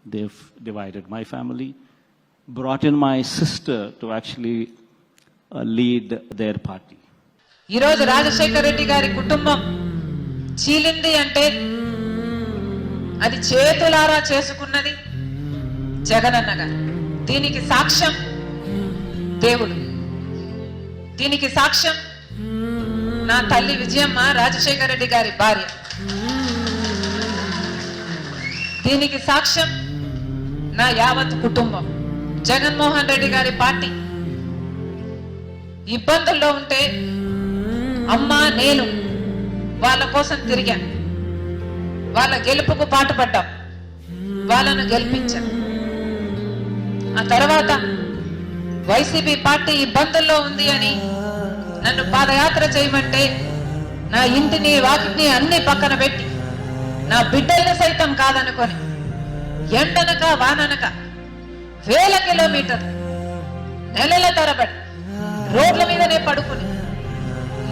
they've divided my family, brought in my sister to actually lead their party. ఈరోజు రాజశేఖర రెడ్డి గారి కుటుంబం చీలింది అంటే అది చేతులారా చేసుకున్నది జగనన్న గారు. దీనికి సాక్ష్యం దేవుడు, దీనికి సాక్ష్యం నా తల్లి విజయమ్మ, రాజశేఖర రెడ్డి గారి భార్య, దీనికి సాక్ష్యం నా యావత్ కుటుంబం. జగన్మోహన్ రెడ్డి గారి పార్టీ ఇబ్బందుల్లో ఉంటే అమ్మ నేను వాళ్ళ కోసం తిరిగాను, వాళ్ళ గెలుపుకు పాటుపడ్డాం, వాళ్ళను గెలిపించాను. ఆ తర్వాత వైసీపీ పార్టీ ఇబ్బందుల్లో ఉంది అని నన్ను పాదయాత్ర చేయమంటే నా ఇంటిని వాకిటిని అన్ని పక్కన పెట్టి నా బిడ్డల్ని సైతం కాదనుకొని ఎండనక వాననక వేల కిలోమీటర్లు నెలల తరబడి రోడ్ల మీదనే పడుకుని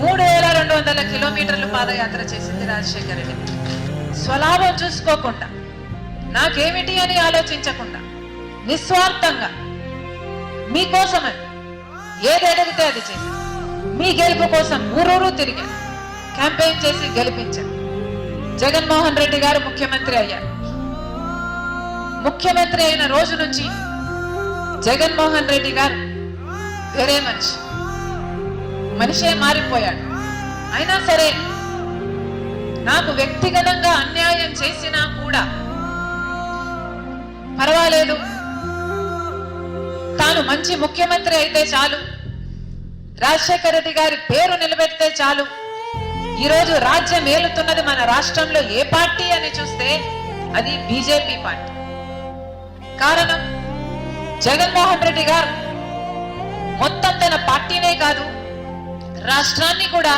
3200 కిలోమీటర్లు పాదయాత్ర చేసింది రాజశేఖర రెడ్డి. స్వలాభం చూసుకోకుండా, నాకేమిటి అని ఆలోచించకుండా, నిస్వార్థంగా మీకోసమని ఏది అడిగితే అది చేశాను. మీ గెలుపు కోసం ఊరూరు తిరిగాను, క్యాంపెయిన్ చేసి గెలిపించాను. జగన్మోహన్ రెడ్డి గారు ముఖ్యమంత్రి అయ్యారు. ముఖ్యమంత్రి అయిన రోజు నుంచి జగన్మోహన్ రెడ్డి గారు వేరే మనిషే మారిపోయాడు. అయినా సరే నాకు వ్యక్తిగతంగా అన్యాయం చేసినా కూడా పర్వాలేదు, తాను మంచి ముఖ్యమంత్రి అయితే చాలు, రాజశేఖర రెడ్డి గారి పేరు నిలబెడితే చాలు. ఈరోజు రాజ్యం ఏలుతున్నది మన రాష్ట్రంలో ఏ పార్టీ అని చూస్తే అది బీజేపీ పార్టీ. కారణం జగన్మోహన్ రెడ్డి గారు మొత్తం తన పార్టీనే కాదు రాష్ట్రాన్ని కూడా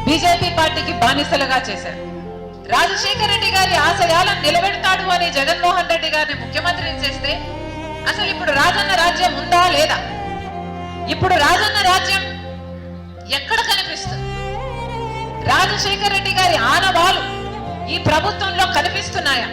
బీజేపీ పార్టీకి బానిసలుగా చేశారు. రాజశేఖర రెడ్డి గారి ఆశయాలను నిలబెడతాడు అని జగన్మోహన్ రెడ్డి గారిని ముఖ్యమంత్రిని చేస్తే అసలు ఇప్పుడు రాజన్న రాజ్యం ఉందా లేదా? ఇప్పుడు రాజన్న రాజ్యం ఎక్కడ కనిపిస్తుంది? రాజశేఖర రెడ్డి గారి ఆనవాలు ఈ ప్రభుత్వంలో కనిపిస్తున్నాయా?